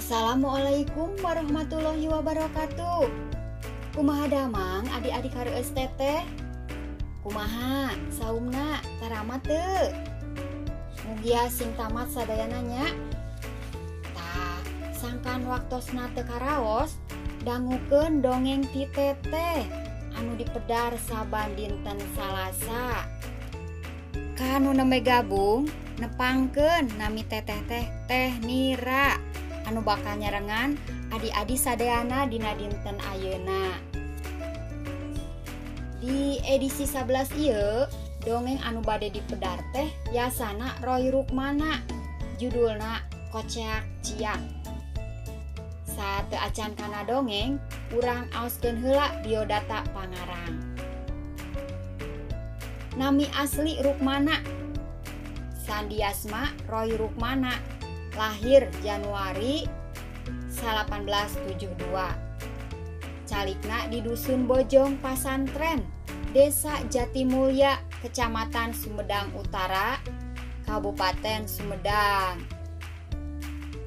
Assalamualaikum warahmatullahi wabarakatuh. Kumaha damang adik-adik hareueus teteh? Kumaha saumna taramat teu? Mugia sing tamat sadayana nya. Tah, sangkan waktosna teu karaos, dangukeun dongeng ti teteh anu dipedar saban dinten Salasa. Kanu nembe gabung nepangkeun nami teteh teh Nira anu bakal nyarengan adik-adik sadayana dina dinten ayeuna. Di edisi 11 ieu dongeng anu bade dipedar teh yasana Roy Rukmana, judulna Kocak Ciak. Saat teu acan kana dongeng, urang aoskeun heula biodata pangarang. Nami asli Rukmana, sandiasma Roy Rukmana, lahir Januari 1872. Calikna di Dusun Bojong Pasantren, Desa Jatimulya, Kecamatan Sumedang Utara, Kabupaten Sumedang.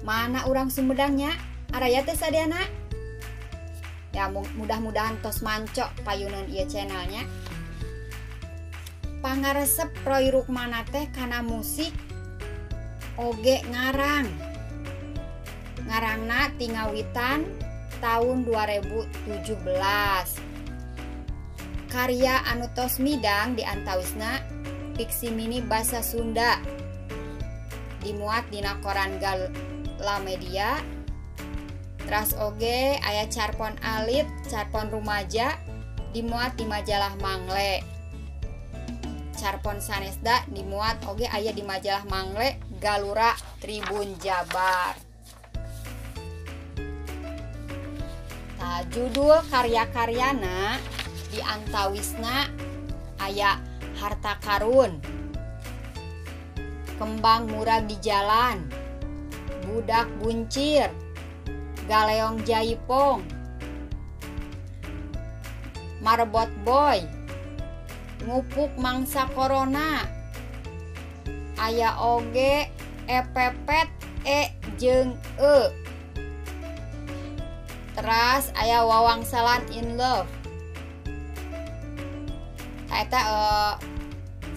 Mana urang Sumedangnya? Araya teh sadayana? Ya mudah-mudahan tos mancok payunan ieu channelnya. Pangaresep Roy Rukmana teh kana musik oge ngarangna tingawitan tahun 2017. Karya anu tos midang diantawisna fiksi mini basa Sunda, dimuat dina koran Galamedia. Teras oge aya carpon alit, carpon rumaja, dimuat di majalah Mangle. Carpon sanesda dimuat oge aya di majalah Mangle, Galura, Tribun Jabar. Nah, judul karya-karyana diantawisna aya Harta Karun, Kembang Murag di Jalan, Budak Buncir, Galeong Jaipong, Marbot Boy, Ngupuk Mangsa Corona, aya oge Epepet jeung E. Teras aya Wawangsalan in Love. Eta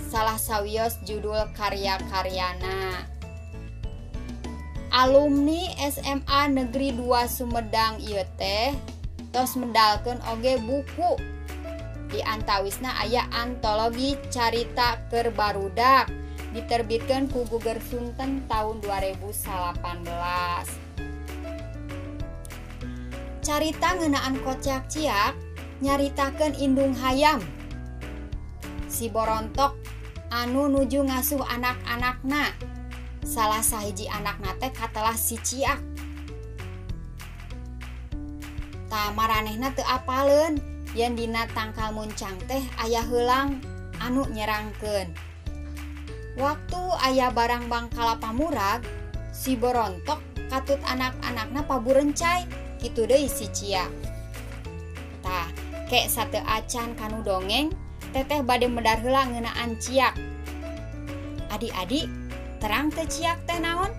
salah sawios judul karya-karyana. Alumni SMA Negeri 2 Sumedang ieu teh tos medalkeun oge buku. Di antawisna aya antologi carita keur barudak, diterbitkeun ku Guger Sunten tahun 2018. Carita ngeunaan Kocak Ciak nyaritakeun indung hayam si Borontok anu nuju ngasuh anak-anakna. Salah sahiji anakna teh katelah si Ciak. Tah maranehna teu apaleun yen dina tangkal muncang teh aya heulang anu nyerangkeun. Waktu aya barang bangkala pamurag, si Borontok katut anak-anakna paburencai, kitu deui si Ciak. Tah, kek sateu acan kanu dongeng, teteh bade medar heula ngeunaan Ciak. Adik-adik, terang teh Ciak teh naon?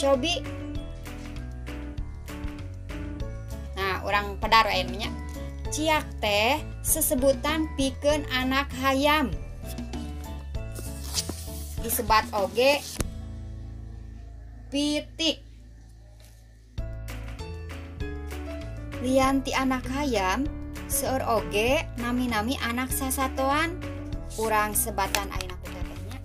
Cobi. Nah, urang pedar wae nya. Ciak teh sesebutan pikeun anak hayam. Disebat oge pitik. Lian ti anak hayam, seueur oge nami-nami anak sasatoan, urang sebatan ayeuna ku tetehnya.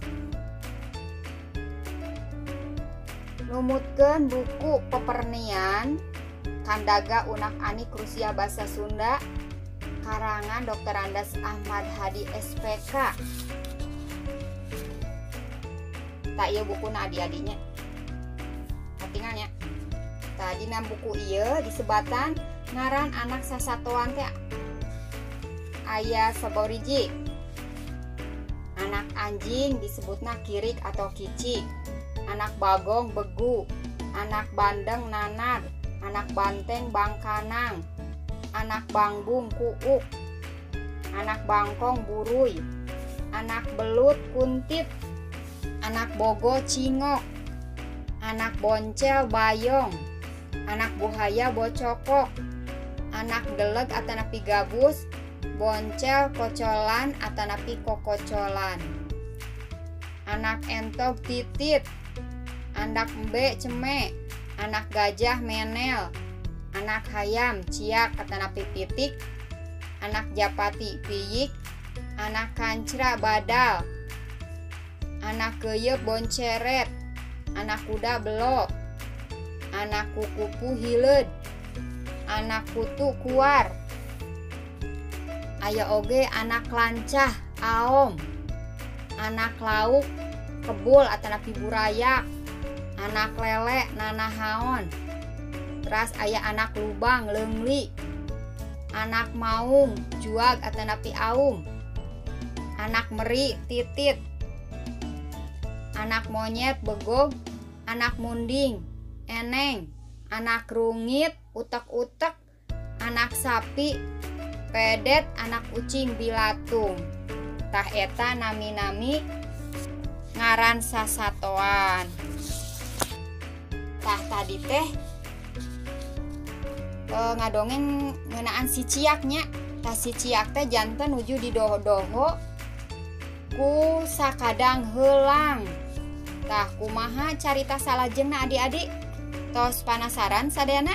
Numutkeun buku pepernian Kandaga Unak Anik Rusia Basa Sunda, karangan Dr. Andas Ahmad Hadi SPK. Tak ieu bukuna adik-adiknya. Katingalnya. Tadi dina buku ieu disebatan ngaran anak sasatoan teh aya saboriji. Anak anjing disebutna kirik atau kicik, anak bagong begu, anak bandeng nanar, anak banteng bangkanang, anak bangbung kuuk, anak bangkong buruy, anak belut kuntit, anak bogo cingok, anak boncel bayong, anak buhaya bocokok, anak deleg atanapi gabus, boncel kocolan atanapi kokocolan, anak entog titit, anak embe ceme, anak gajah menel, anak hayam ciak atanapi pitik, anak japati piyik, anak kancra badal, anak geyep bonceret, anak kuda belok, anak kukupu hileud, anak kutu kuar, aya oge anak lancah aom, anak lauk kebul atanapi burayak, anak lele nanahaon, teras aya anak lubang leungli, anak maung juag atanapi aum, anak meri titit, anak monyet begog, anak munding eneng, anak rungit utek-utek, anak sapi pedet, anak ucing bilatung. Tah eta nami-nami ngaran sasatoan. Tah tadi teh ngadongeng ngeunaan si ciaknya. Tah si ciak teh janten nuju di doho-doho ku sakadang heulang. Tah kumaha carita salajengna adik-adik? Tos panasaran sadayana?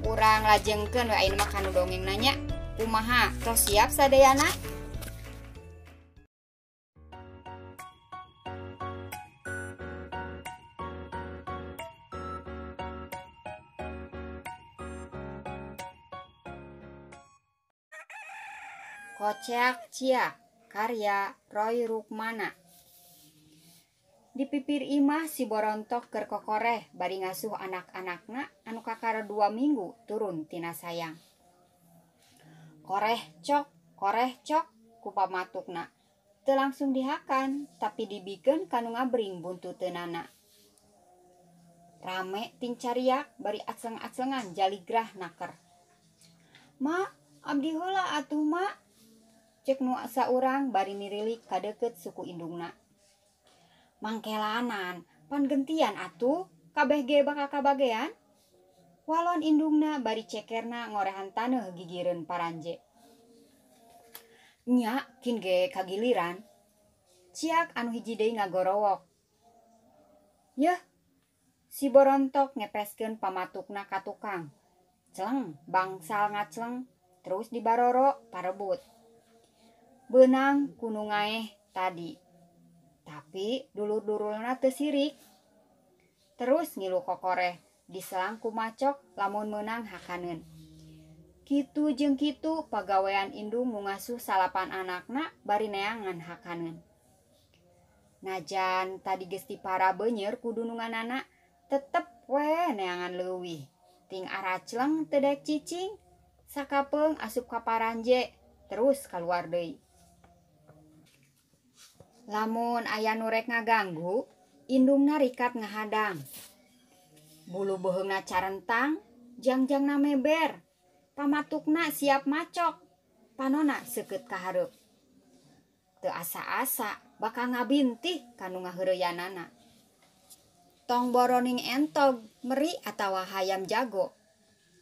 Urang lajengkeun we ayeuna mah kanu dongeng nanya. Kumaha? Tos siap sadayana? Kocak Ciak, karya Roy Rukmana. Di pipir imah si borontok keur kokoreh bari ngasuh anak-anakna anu kakara 2 minggu turun tina sayang. Koreh cok ku pamatukna. Teu langsung dihakan tapi dibikeun kanu ngabring buntuteunana. Rame ting cariak bari aceng-acengan jaligrah naker. Ma, abdi heula atuh ma. Cek nu saurang bari nirilik ka deukeut suku indungna. Mangkelanan, pan gentian atuh, kabeh ge bakal kabagean. Walon indungna bari cekerna ngorehan taneuh gigireun paranje. Nya, kin ge kagiliran. Ciak anu hiji deui ngagorowok. Yeuh, si borontok ngepeskeun pamatukna ka tukang. Celeng, bangsal ngacleng, terus dibaroro parebut. Beunang kudu ngaeh tadi. Tapi dulur-dulurna teu sirik. Terus ngilu kokoreh diselang ku macok lamun meunang hakaneun. Kitu jeung kitu pagawean indung nu ngasuh salapan anakna bari neangan hakaneun. Najan tadi geus dipara beunyeur ku dununganana tetep we neangan leuwih. Ting aracleng teu daek cicing, sakapeung asup ka paranje terus kaluar deui. Lamun aya nu rek ngaganggu, indungna rikat ngahadang. Bulu beheungna carentang, jangjangna meber. Pamatukna siap macok, panonna seukeut ka hareup. Teu asa-asa bakal ngabintih kanu ngaheureyanana. Tong boroning entog, meri atawa hayam jago.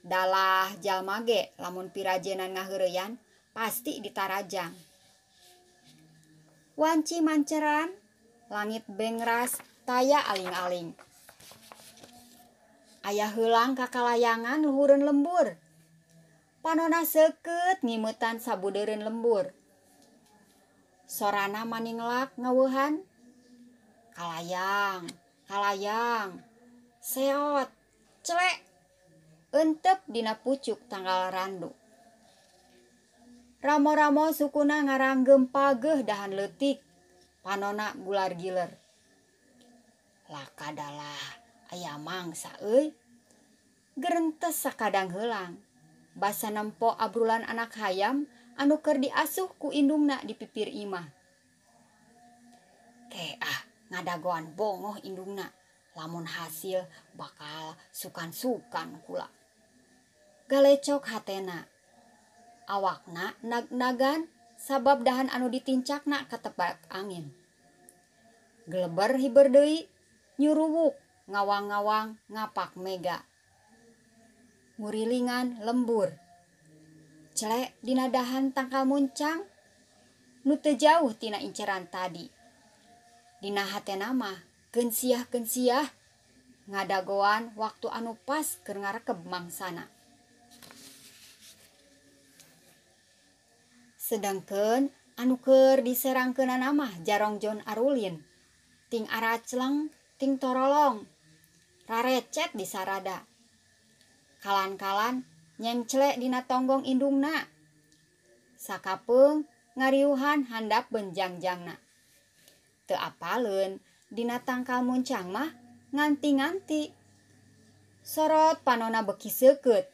Dalah jalma ge lamun pirajenan ngaheureyan pasti ditarajang. Wanci manceran, langit bengras, taya aling-aling. Aya heulang kakalayangan luhureun lembur. Panonna seukeut ngimeutan sabudeureun lembur. Sorana maninglak ngeuweuhan. Kalayang, kalayang, seot, celek, euteup dina pucuk tanggal randu. Ramo-ramo sukuna ngaranggem pageuh dahan leutik, panonna gular giler. Lakadalah aya mangsa euy. Gerentes sakadang heulang. Basa nempo abrulan anak hayam anu keur diasuh ku indungna di pipir imah. Keah ngadagoan bongoh indungna, lamun hasil bakal sukan-sukan kula. Galecok hatena. Awakna nag-nagan sabab dahan anu ditincakna katebak angin. Geleber hiber deui, nyuruwuk ngawang-ngawang ngapak mega. Ngurilingan lembur. Celek dina dahan tangkal muncang nu teu jauh tina inceran tadi. Dina hatena mah gensiah-gensiah ngadagoan waktu anu pas keur ngarekeb mangsana. Sedangkeun anu keur diserangkeunana mah jarongjon arulin, ting aracleng, ting torolong, rarecet di sarada. Kalan-kalan nyengclek dina tonggong indungna. Sakapeung ngariuhan handap benjangjangna. Teu apaleun dina tangkal muncang mah nganti-nganti. Sorot panona beki seukeut.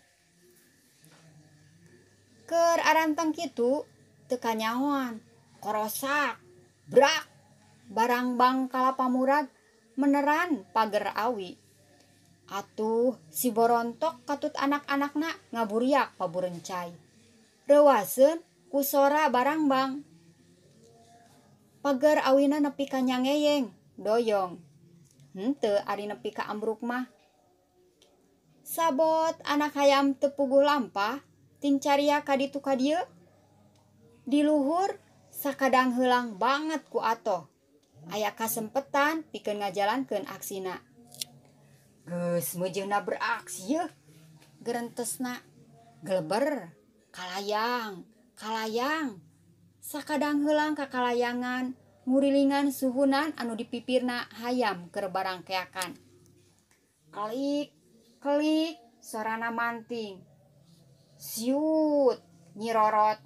Keur aranteng kitu teu kanyahoan, korosak, brak, barang bang kalapa murag meneran pager awi. Atuh si Borontok katut anak-anakna ngaburiak paburencai. Reuaseun ku sora barang bang. Pager awina nepi ka nyangeyeng, doyong. Henteu ari nepi ka ambruk mah. Sabot anak hayam teu puguh lampah, ting caria kaditu ka dieu. Di luhur sakadang heulang banget ku atoh. Aya kasempetan pikeun ngajalankeun aksina. Geus meujeuhna beraksi yeuh. Gerentesna geleber, kalayang, kalayang. Sakadang heulang kakalayangan, ngurilingan suhunan anu dipipirna hayam keur barangkeakan. Kelik, kelik, sorana manting. Siut, nyirorot,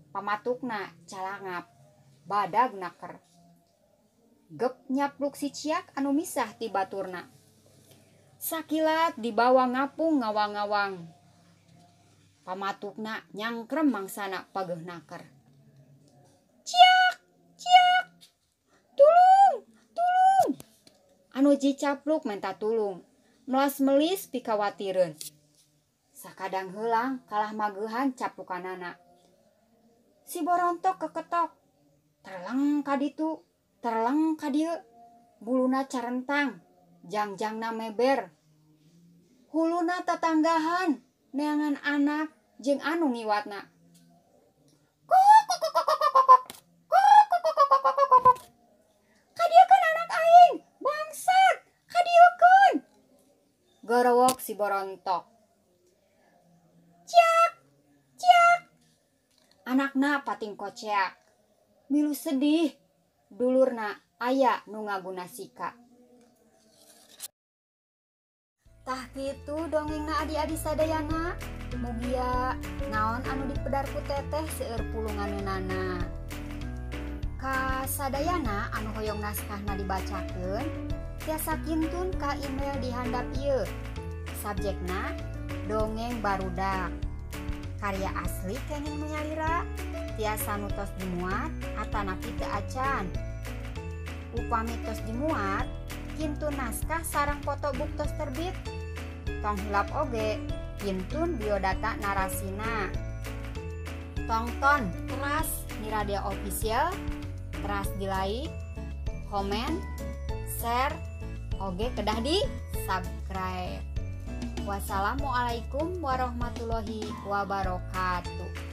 pamatukna calangap, badag naker. Gep nyapluk si ciak anu misah ti baturna. Sakilat dibawa ngapung ngawang-ngawang. Pamatukna nyangkrem mangsana pageuh naker. Ciak, ciak, tulung, tulung. Anu jicapluk menta tulung, melas-melis pikawatireun. Sakadang heulang kalah mageuhan caplukanana. Si Borontok keketok, terleng ka ditu, terleng ka dieu, buluna carentang, jangjangna meber. Huluna tatanggahan, neangan anak jeung anu ngiwatna. Kadiekeun anak aing, bangsat, kadiekeun. Gorowok si Borontok. Ciak, ciak. Anakna pating koceak. Milu sedih, dulurna aya nu ngaguna sika. Tah kitu dongengna adi-adi sadayana. Mugia naon anu dipedar ku teteh seueur pulunganeunana. Ka sadayana anu hoyong naskahna dibacakeun, tiasa kintun ka email di handap ieu. Subjekna dongeng barudak. Karya asli kenging menyalira, tiasa nutos dimuat atanapi teu acan. Upami tos dimuat, kintun naskah sareng foto buktos terbit. Tong hilap oge, kintun biodata narasina. Tongton teras di radio official, teras di like, komen, share, oge kedah di subscribe. Wassalamualaikum warahmatullahi wabarakatuh.